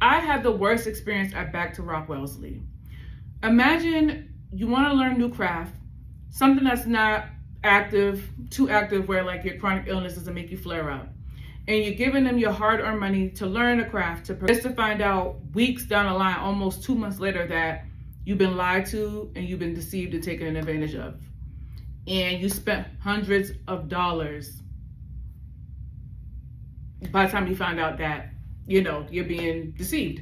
I had the worst experience at Back to Rock Wellesley. Imagine you want to learn new craft, something that's not too active where like your chronic illness doesn't make you flare up. And you're giving them your hard-earned money to learn a craft, just to find out weeks down the line, almost 2 months later, that you've been lied to and you've been deceived and taken advantage of. And you spent hundreds of dollars by the time you find out that, you're being deceived.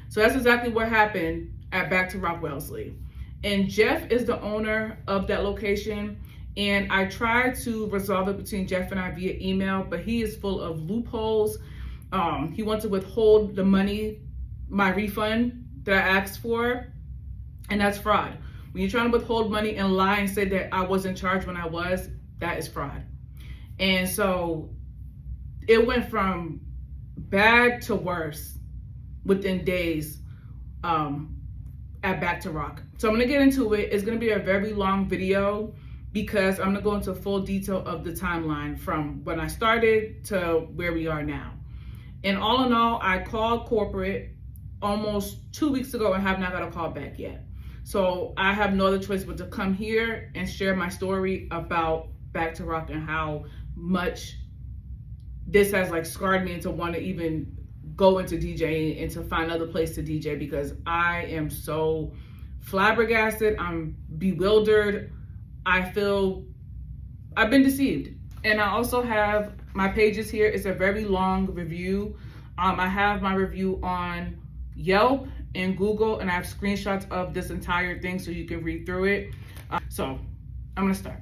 So that's exactly what happened at Back to Rock Wellesley. And Geoff is the owner of that location. And I tried to resolve it between Geoff and I via email, but he is full of loopholes. He wants to withhold the money, my refund that I asked for, and that's fraud. When you're trying to withhold money and lie and say that I wasn't charged when I was, that is fraud. And so it went from bad to worse within days at Back to Rock. So I'm gonna get into it. It's gonna be a very long video because I'm gonna go into full detail of the timeline from when I started to where we are now. And all in all, I called corporate almost 2 weeks ago and have not got a call back yet. So I have no other choice but to come here and share my story about Back to Rock and how much this has like scarred me into want to even go into DJing and to find another place to DJ, because I am so flabbergasted. I'm bewildered. I feel I've been deceived. And I also have my pages here. It's a very long review. I have my review on Yelp and Google, and I have screenshots of this entire thing so you can read through it. So I'm gonna start.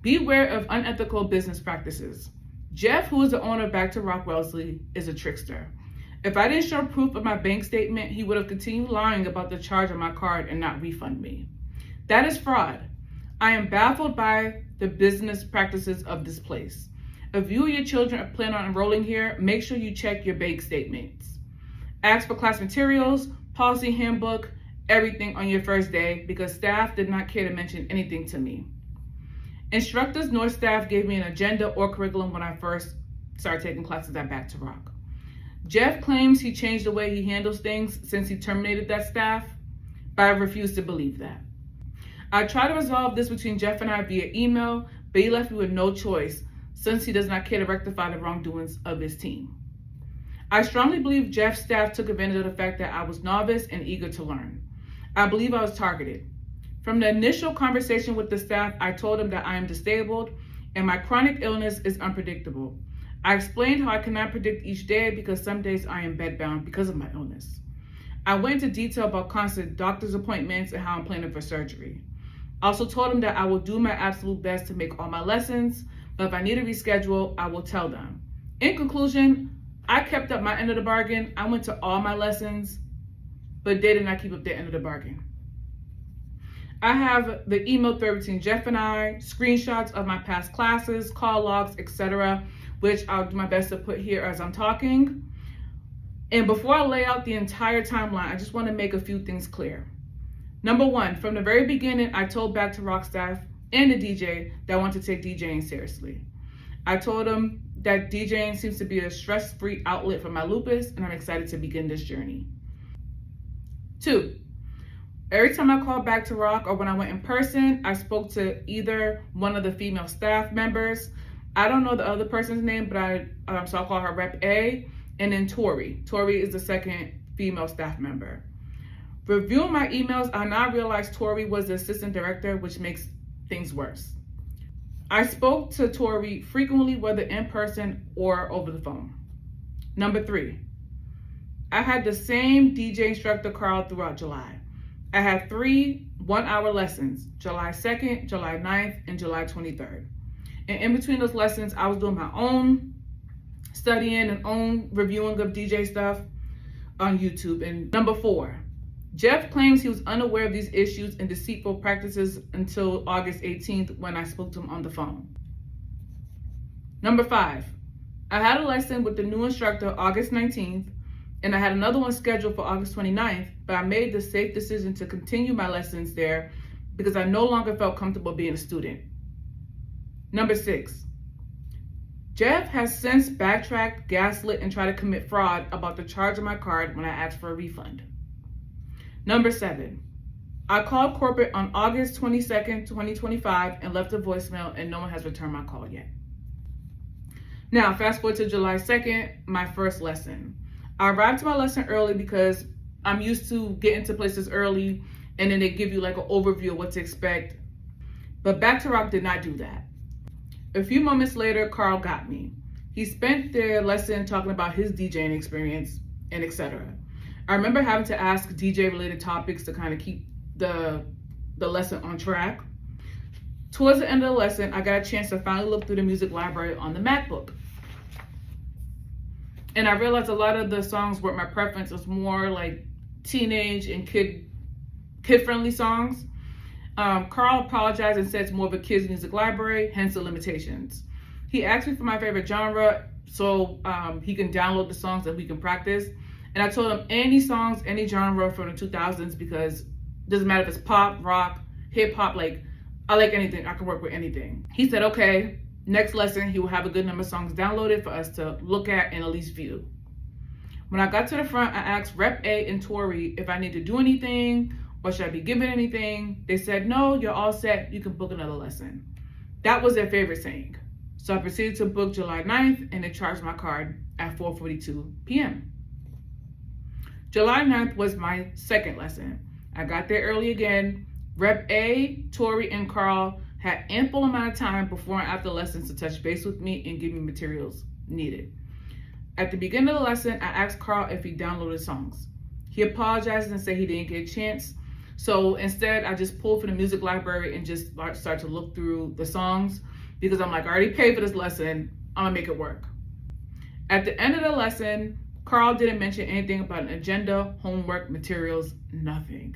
Beware of unethical business practices. Geoff, who is the owner of Back to Rock Wellesley, is a trickster. If I didn't show proof of my bank statement, he would have continued lying about the charge on my card and not refund me. That is fraud. I am baffled by the business practices of this place. If you or your children plan on enrolling here, make sure you check your bank statements. Ask for class materials, policy handbook, everything on your first day, because staff did not care to mention anything to me. Instructors nor staff gave me an agenda or curriculum when I first started taking classes at Back to Rock. Geoff claims he changed the way he handles things since he terminated that staff, but I refuse to believe that. I tried to resolve this between Geoff and I via email, but he left me with no choice since he does not care to rectify the wrongdoings of his team. I strongly believe Geoff's staff took advantage of the fact that I was novice and eager to learn. I believe I was targeted. From the initial conversation with the staff, I told them that I am disabled and my chronic illness is unpredictable. I explained how I cannot predict each day because some days I am bedbound because of my illness. I went into detail about constant doctor's appointments and how I'm planning for surgery. I also told them that I will do my absolute best to make all my lessons, but if I need to reschedule, I will tell them. In conclusion, I kept up my end of the bargain. I went to all my lessons, but they did not keep up their end of the bargain. I have the email thread between Geoff and I, screenshots of my past classes, call logs, etc., which I'll do my best to put here as I'm talking. And before I lay out the entire timeline, I just want to make a few things clear. Number one, from the very beginning, I told Back to Rock staff and the DJ that I want to take DJing seriously. I told them that DJing seems to be a stress-free outlet for my lupus, and I'm excited to begin this journey. Two, every time I called Back to Rock or when I went in person, I spoke to either one of the female staff members. I don't know the other person's name, but so I'll call her Rep A, and then Tori. Tori is the second female staff member. Reviewing my emails, I now realized Tori was the assistant director, which makes things worse. I spoke to Tori frequently, whether in person or over the phone. Number three, I had the same DJ instructor, Carl, throughout July. I had 3 one-hour lessons, July 2nd, July 9th, and July 23rd. And in between those lessons, I was doing my own studying and own reviewing of DJ stuff on YouTube. And number 4, Geoff claims he was unaware of these issues and deceitful practices until August 18th when I spoke to him on the phone. Number 5, I had a lesson with the new instructor August 19th, and I had another one scheduled for August 29th, but I made the safe decision to continue my lessons there because I no longer felt comfortable being a student. Number 6, Geoff has since backtracked, gaslit, and tried to commit fraud about the charge on my card when I asked for a refund. Number 7. I called corporate on August 22nd, 2025 and left a voicemail, and no one has returned my call yet. Now, fast forward to July 2nd, my first lesson. I arrived to my lesson early because I'm used to getting to places early, and then they give you like an overview of what to expect. But Back to Rock did not do that. A few moments later, Carl got me. He spent the lesson talking about his DJing experience and etc. I remember having to ask DJ related topics to kind of keep the lesson on track. Towards the end of the lesson, I got a chance to finally look through the music library on the MacBook. And I realized a lot of the songs weren't my preference. It was more like teenage and kid-friendly songs. Carl apologized and said it's more of a kids' music library, hence the limitations. He asked me for my favorite genre so he can download the songs that we can practice. And I told him any songs, any genre from the 2000s, because it doesn't matter if it's pop, rock, hip hop, like I like anything. I can work with anything. He said, okay, next lesson, he will have a good number of songs downloaded for us to look at and at least view. When I got to the front, I asked Rep A and Tori if I need to do anything or should I be given anything. They said, no, you're all set. You can book another lesson. That was their favorite saying. So I proceeded to book July 9th and they charged my card at 4:42 p.m. July 9th was my second lesson. I got there early again. Rep A, Tori, and Carl had ample amount of time before and after lessons to touch base with me and give me materials needed. At the beginning of the lesson, I asked Carl if he downloaded songs. He apologized and said he didn't get a chance. So instead, I just pulled from the music library and just started to look through the songs because I'm like, I already paid for this lesson. I'm gonna make it work. At the end of the lesson, Carl didn't mention anything about an agenda, homework, materials, nothing.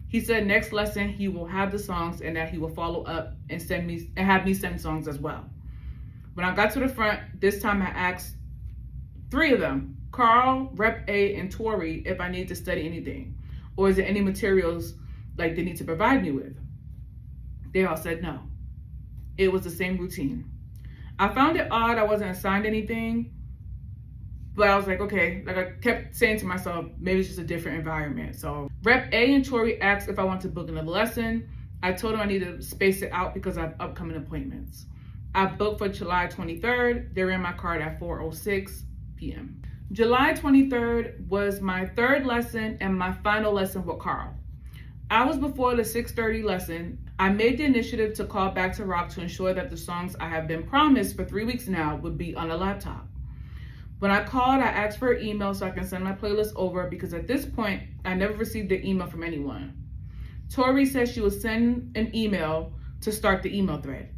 He said next lesson he will have the songs and that he will follow up and have me send songs as well. When I got to the front, this time I asked 3 of them, Carl, Rep A, and Tori, if I need to study anything, or is there any materials like they need to provide me with? They all said no. It was the same routine. I found it odd I wasn't assigned anything, but I was like, okay, like I kept saying to myself, maybe it's just a different environment. So Rep A and Tori asked if I want to book another lesson. I told them I need to space it out because I have upcoming appointments. I booked for July 23rd. They ran my card at 4:06 p.m. July 23rd was my 3rd lesson and my final lesson with Carl. Hours before the 6:30 lesson, I made the initiative to call Back to Rock to ensure that the songs I have been promised for 3 weeks now would be on the laptop. When I called, I asked for an email so I can send my playlist over because at this point, I never received an email from anyone. Tori said she would send an email to start the email thread.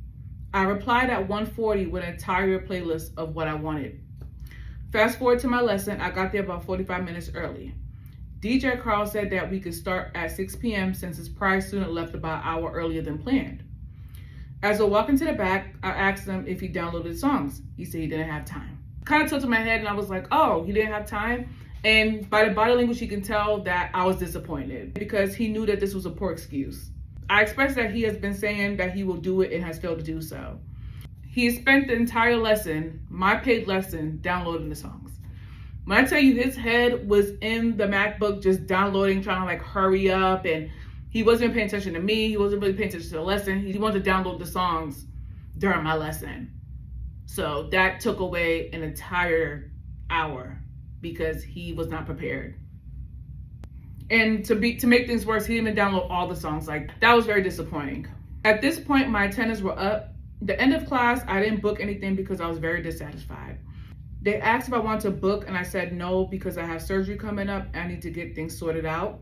I replied at 1:40 with an entire playlist of what I wanted. Fast forward to my lesson, I got there about 45 minutes early. DJ Carl said that we could start at 6 p.m. since his prior student left about an hour earlier than planned. As I walked into the back, I asked him if he downloaded songs. He said he didn't have time. Kind of tilted my head and I was like, oh, he didn't have time? And by the body language, you can tell that I was disappointed because he knew that this was a poor excuse. I expressed that he has been saying that he will do it and has failed to do so. He spent the entire lesson, my paid lesson, downloading the songs. When I tell you his head was in the MacBook just downloading, trying to like hurry up, and he wasn't paying attention to me, he wasn't really paying attention to the lesson, he wanted to download the songs during my lesson. So that took away an entire hour because he was not prepared. And to make things worse, he didn't even download all the songs. Like, that was very disappointing. At this point, my attendance were up. The end of class, I didn't book anything because I was very dissatisfied. They asked if I wanted to book and I said no because I have surgery coming up. I need to get things sorted out.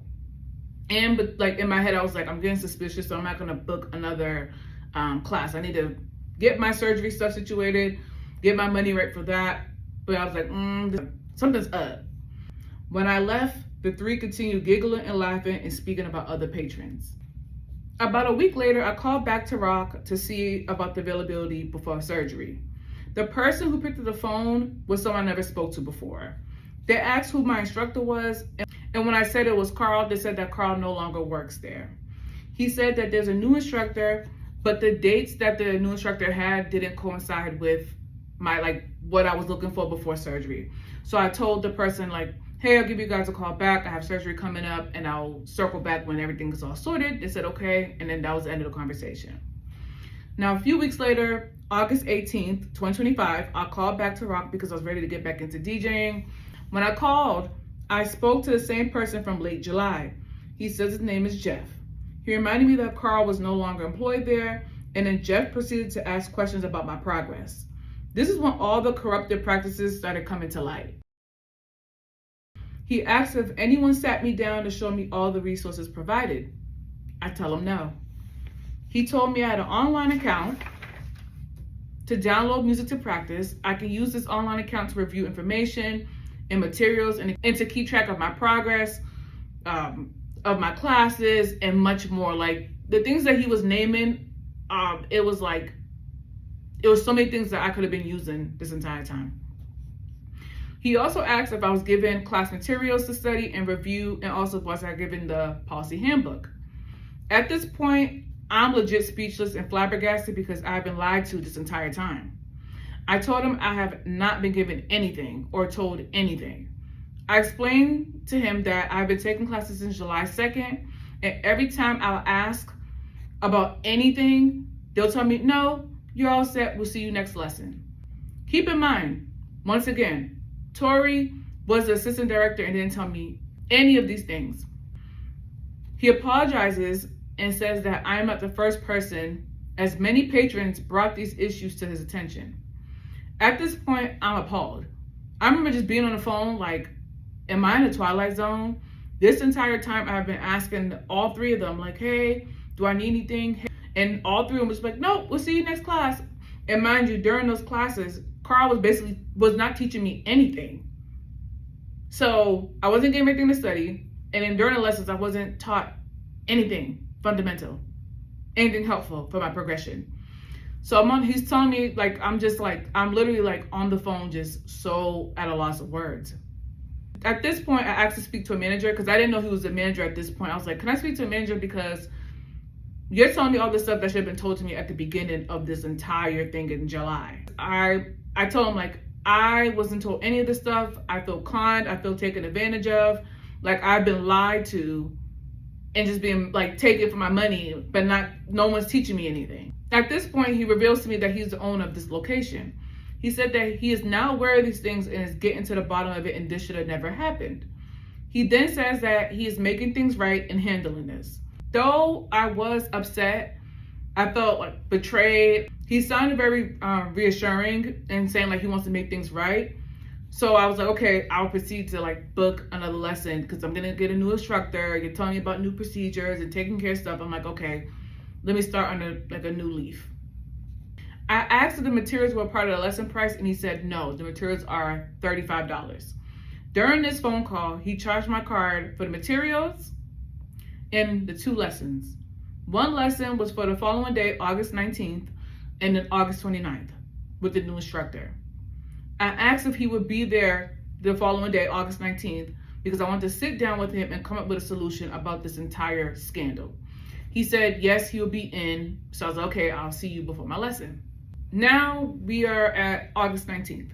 But like in my head, I was like, I'm getting suspicious, so I'm not gonna book another class. I need to get my surgery stuff situated, get my money right for that. But I was like, something's up. When I left, the 3 continued giggling and laughing and speaking about other patrons. About a week later, I called Back to Rock to see about the availability before surgery. The person who picked up the phone was someone I never spoke to before. They asked who my instructor was, and when I said it was Carl, they said that Carl no longer works there. He said that there's a new instructor, but the dates that the new instructor had didn't coincide with what I was looking for before surgery. So I told the person like, hey, I'll give you guys a call back. I have surgery coming up and I'll circle back when everything is all sorted. They said, okay. And then that was the end of the conversation. Now, a few weeks later, August 18th, 2025, I called back to Rock because I was ready to get back into DJing. When I called, I spoke to the same person from late July. He says his name is Geoff. He reminded me that Carl was no longer employed there, and then Geoff proceeded to ask questions about my progress. This is when all the corrupted practices started coming to light. He asked if anyone sat me down to show me all the resources provided. I tell him no. He told me I had an online account to download music to practice. I can use this online account to review information and materials and to keep track of my progress, of my classes, and much more. Like the things that he was naming, it was so many things that I could have been using this entire time. He also asked if I was given class materials to study and review, and also was I given the policy handbook. At this point, I'm legit speechless and flabbergasted because I've been lied to this entire time. I told him I have not been given anything or told anything. I explained to him that I've been taking classes since July 2nd, and every time I'll ask about anything, they'll tell me, no, you're all set, we'll see you next lesson. Keep in mind, once again, Tori was the assistant director and didn't tell me any of these things. He apologizes and says that I am not the first person, as many patrons brought these issues to his attention. At this point, I'm appalled. I remember just being on the phone like, am I in a twilight zone? This entire time I've been asking all three of them like, hey, do I need anything? And all three of them was like, nope, we'll see you next class. And mind you, during those classes, Carl was not teaching me anything. So I wasn't getting anything to study. And then during the lessons, I wasn't taught anything fundamental, anything helpful for my progression. So he's telling me I'm literally on the phone, just so at a loss of words. At this point, I asked to speak to a manager because I didn't know he was a manager at this point. I was like, can I speak to a manager? Because you're telling me all this stuff that should have been told to me at the beginning of this entire thing in July. I told him I wasn't told any of this stuff. I feel conned. I feel taken advantage of. I've been lied to and just being taken for my money, but no one's teaching me anything. At this point, he reveals to me that he's the owner of this location. He said that he is now aware of these things and is getting to the bottom of it, and this should have never happened. He then says that he is making things right and handling this. Though I was upset, I felt betrayed. He sounded very reassuring and saying he wants to make things right. So I was like, okay, I'll proceed to book another lesson because I'm gonna get a new instructor. You're telling me about new procedures and taking care of stuff. I'm like, okay, let me start on a new leaf. I asked if the materials were part of the lesson price, and he said no, the materials are $35. During this phone call, he charged my card for the materials and the 2 lessons. One lesson was for the following day, August 19th, and then August 29th with the new instructor. I asked if he would be there the following day, August 19th, because I wanted to sit down with him and come up with a solution about this entire scandal. He said, yes, he'll be in. So I was like, okay, I'll see you before my lesson. Now we are at August 19th.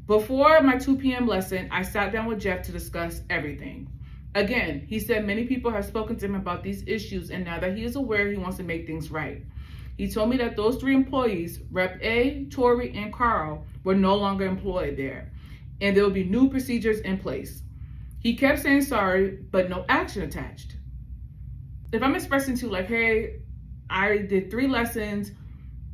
Before my 2 p.m. lesson, I sat down with Geoff to discuss everything. Again, he said many people have spoken to him about these issues, and now that he is aware, he wants to make things right. He told me that those 3 employees, Rep A, Tori, and Carl, were no longer employed there, and there will be new procedures in place. He kept saying sorry, but no action attached. If I'm expressing to hey, I did 3 lessons,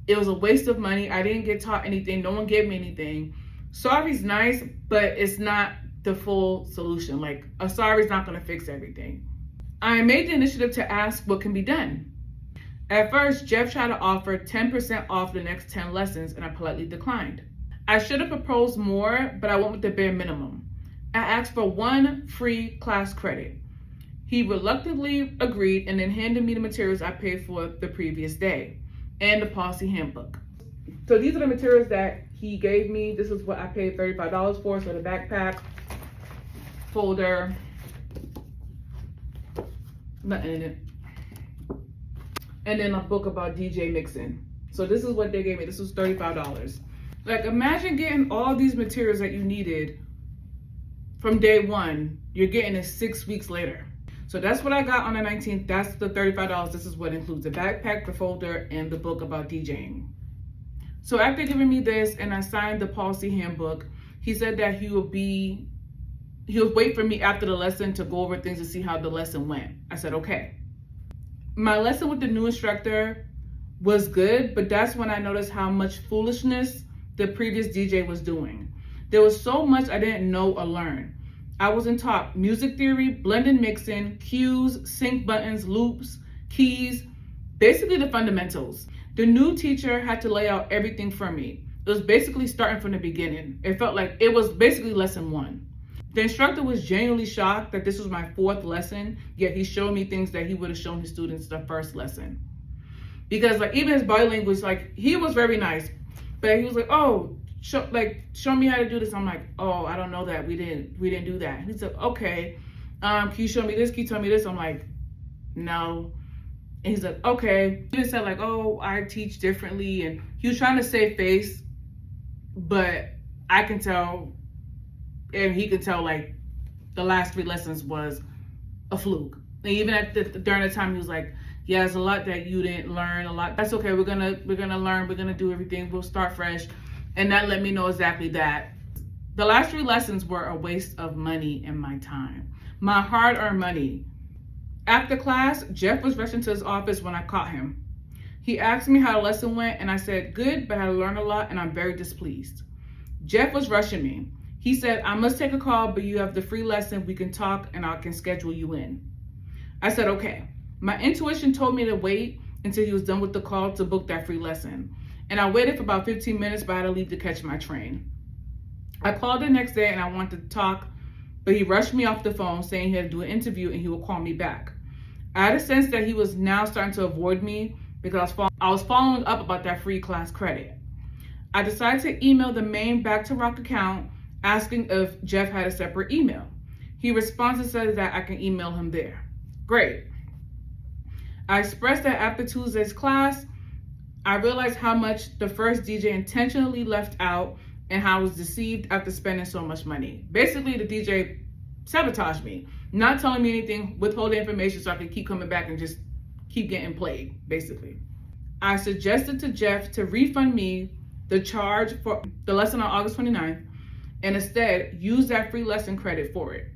it was a waste of money, I didn't get taught anything, no one gave me anything. Sorry's nice, but it's not the full solution. A sorry's not gonna fix everything. I made the initiative to ask what can be done. At first, Geoff tried to offer 10% off the next 10 lessons, and I politely declined. I should have proposed more, but I went with the bare minimum. I asked for 1 free class credit. He reluctantly agreed and then handed me the materials I paid for the previous day and the policy handbook. So these are the materials that he gave me. This is what I paid $35 for. So the backpack, folder, nothing in it. And then a book about DJ mixing. So this is what they gave me. This was $35. Like, imagine getting all these materials that you needed from day one. You're getting it 6 weeks later. So that's what I got on the 19th. That's the $35. This is what includes the backpack, the folder, and the book about DJing. So after giving me this and I signed the policy handbook, he said that he'll wait for me after the lesson to go over things to see how the lesson went. I said, okay. My lesson with the new instructor was good, but that's when I noticed how much foolishness the previous DJ was doing. There was so much I didn't know or learn. I wasn't taught music theory, blended mixing, cues, sync buttons, loops, keys, basically the fundamentals. The new teacher had to lay out everything for me. It was basically starting from the beginning. It felt like it was basically lesson 1. The instructor was genuinely shocked that this was my 4th lesson, yet he showed me things that he would have shown his students the first lesson. Because like even his body language, like he was very nice, but he was like, oh, show me how to do this. I'm like, oh, I don't know that. We didn't do that. He said, okay, can you show me this? Can you tell me this? I'm like, no. And he's like, okay. He just said like, oh, I teach differently. And he was trying to save face, but I can tell, and he could tell like the last 3 lessons was a fluke. And even during the time he was like, yeah, there's a lot that you didn't learn, a lot. That's okay, we're gonna learn, we're gonna do everything, we'll start fresh. And that let me know exactly that. The last 3 lessons were a waste of money and my time. My hard-earned money. After class, Geoff was rushing to his office when I caught him. He asked me how the lesson went and I said, good, but I learned a lot and I'm very displeased. Geoff was rushing me. He said, I must take a call, but you have the free lesson, we can talk and I can schedule you in. I said, okay. My intuition told me to wait until he was done with the call to book that free lesson. And I waited for about 15 minutes, but I had to leave to catch my train. I called the next day and I wanted to talk, but he rushed me off the phone saying he had to do an interview and he would call me back. I had a sense that he was now starting to avoid me because I was following up about that free class credit. I decided to email the main Back to Rock account asking if Geoff had a separate email. He responded and said that I can email him there. Great. I expressed that after Tuesday's class, I realized how much the first DJ intentionally left out and how I was deceived after spending so much money. Basically, the DJ sabotaged me, not telling me anything, withholding information so I could keep coming back and just keep getting played, basically. I suggested to Geoff to refund me the charge for the lesson on August 29th and instead use that free lesson credit for it.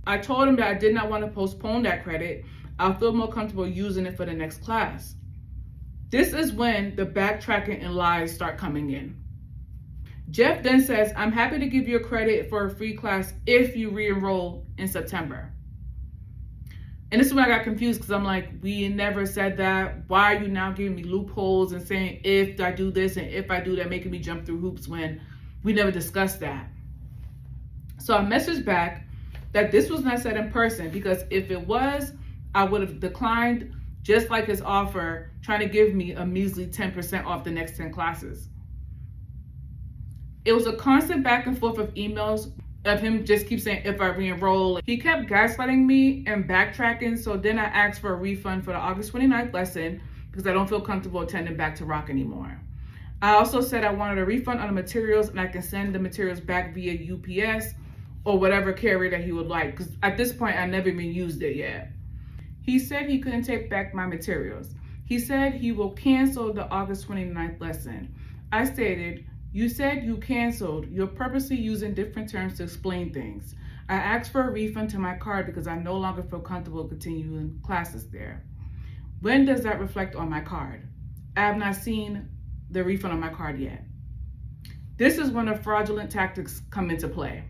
I told him that I did not want to postpone that credit. I'll feel more comfortable using it for the next class. This is when the backtracking and lies start coming in. Geoff then says, I'm happy to give you a credit for a free class if you re-enroll in September. And this is when I got confused because I'm like, we never said that. Why are you now giving me loopholes and saying if I do this and if I do that, making me jump through hoops when we never discussed that? So I messaged back that this was not said in person because if it was, I would have declined just like his offer, trying to give me a measly 10% off the next 10 classes. It was a constant back and forth of emails of him just keep saying if I re-enroll. He kept gaslighting me and backtracking, so then I asked for a refund for the August 29th lesson because I don't feel comfortable attending Back to Rock anymore. I also said I wanted a refund on the materials and I can send the materials back via UPS or whatever carrier that he would like, because at this point I never even used it yet. He said he couldn't take back my materials. He said he will cancel the August 29th lesson. I stated, you said you canceled. You're purposely using different terms to explain things. I asked for a refund to my card because I no longer feel comfortable continuing classes there. When does that reflect on my card? I have not seen the refund on my card yet. This is when the fraudulent tactics come into play.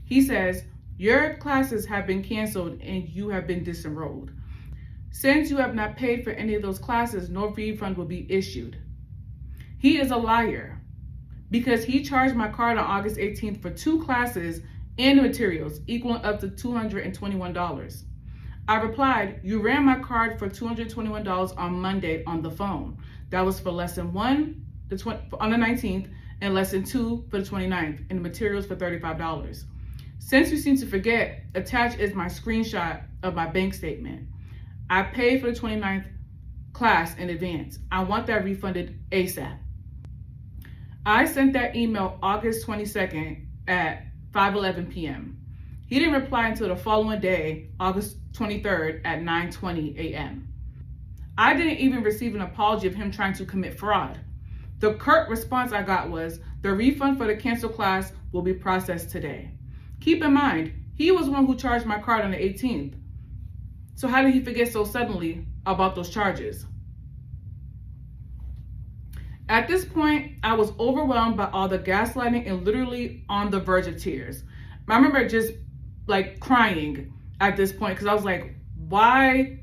He says, your classes have been canceled and you have been disenrolled. Since you have not paid for any of those classes, no refund will be issued. He is a liar because he charged my card on August 18th for 2 classes and materials equaling up to $221. I replied, you ran my card for $221 on Monday on the phone. That was for lesson 1 on the 19th and lesson 2 for the 29th and the materials for $35. Since you seem to forget, attached is my screenshot of my bank statement. I paid for the 29th class in advance. I want that refunded ASAP. I sent that email August 22nd at 5:11 p.m. He didn't reply until the following day, August 23rd at 9:20 a.m. I didn't even receive an apology of him trying to commit fraud. The curt response I got was, the refund for the canceled class will be processed today. Keep in mind, he was the one who charged my card on the 18th. So how did he forget so suddenly about those charges? At this point, I was overwhelmed by all the gaslighting and literally on the verge of tears. I remember just like crying at this point because I was like, why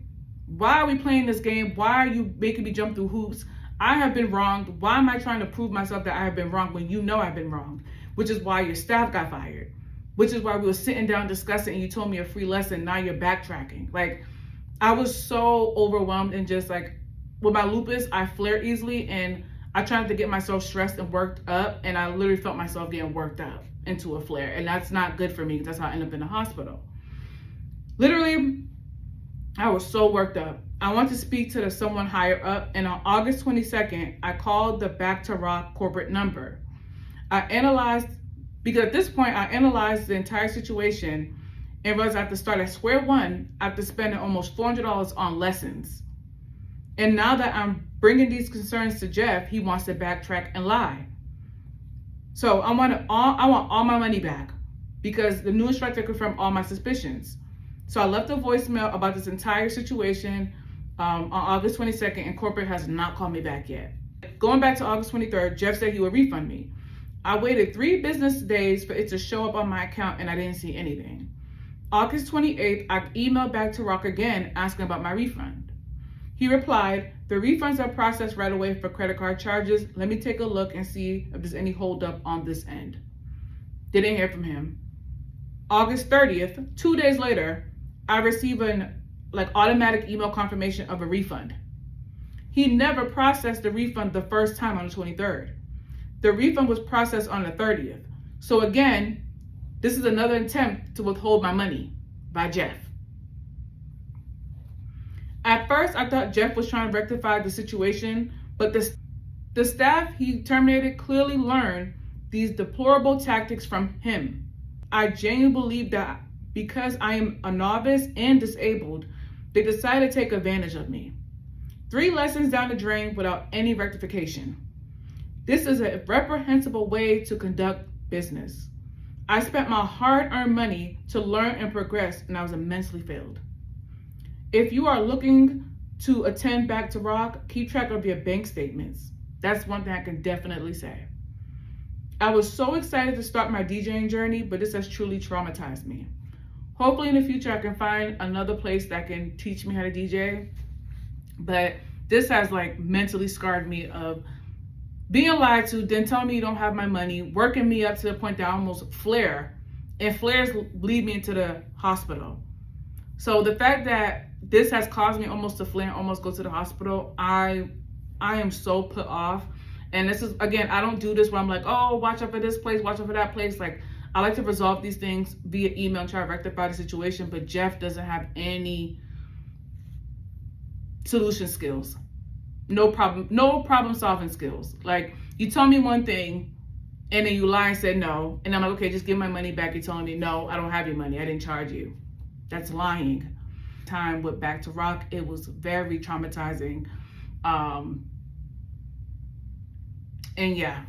are we playing this game? Why are you making me jump through hoops? I have been wronged. Why am I trying to prove myself that I have been wrong when you know I've been wronged? Which is why your staff got fired. Which is why we were sitting down discussing and you told me a free lesson. Now you're backtracking. Like, I was so overwhelmed and just like, with my lupus, I flare easily and I tried to get myself stressed and worked up, and I literally felt myself getting worked up into a flare, and that's not good for me. That's how I ended up in the hospital. Literally, I was so worked up. I want to speak to someone higher up, and on August 22nd, I called the Back to Rock corporate number. Because at this point, I analyzed the entire situation and realized I have to start at square one after spending almost $400 on lessons. And now that I'm bringing these concerns to Geoff, he wants to backtrack and lie. So I want all my money back because the new instructor confirmed all my suspicions. So I left a voicemail about this entire situation on August 22nd, and corporate has not called me back yet. Going back to August 23rd, Geoff said he would refund me. I waited 3 business days for it to show up on my account, and I didn't see anything. August 28th, I emailed Back to Rock again asking about my refund. He replied, the refunds are processed right away for credit card charges. Let me take a look and see if there's any holdup on this end. Didn't hear from him. August 30th, 2 days later, I received an automatic email confirmation of a refund. He never processed the refund the first time on the 23rd. The refund was processed on the 30th. So again, this is another attempt to withhold my money by Geoff. At first, I thought Geoff was trying to rectify the situation, but the staff he terminated clearly learned these deplorable tactics from him. I genuinely believe that because I am a novice and disabled, they decided to take advantage of me. 3 lessons down the drain without any rectification. This is a reprehensible way to conduct business. I spent my hard-earned money to learn and progress, and I was immensely failed. If you are looking to attend Back to Rock, keep track of your bank statements. That's one thing I can definitely say. I was so excited to start my DJing journey, but this has truly traumatized me. Hopefully in the future I can find another place that can teach me how to DJ. But this has mentally scarred me of being lied to, then telling me you don't have my money, working me up to the point that I almost flare, and flares lead me into the hospital. So the fact that this has caused me almost to flare and almost go to the hospital, I am so put off. And this is, again, I don't do this where I'm like, oh, watch out for this place, watch out for that place. I like to resolve these things via email and try to rectify the situation, but Geoff doesn't have any solution skills. No problem solving skills. You tell me one thing and then you lie and said no. And I'm like, okay, just give my money back. You're telling me, no, I don't have your money. I didn't charge you. That's lying. Time with Back to Rock, it was very traumatizing. And yeah,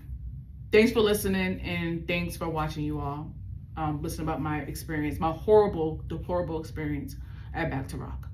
thanks for listening and thanks for watching, you all. Listen about my experience, my horrible, deplorable experience at Back to Rock.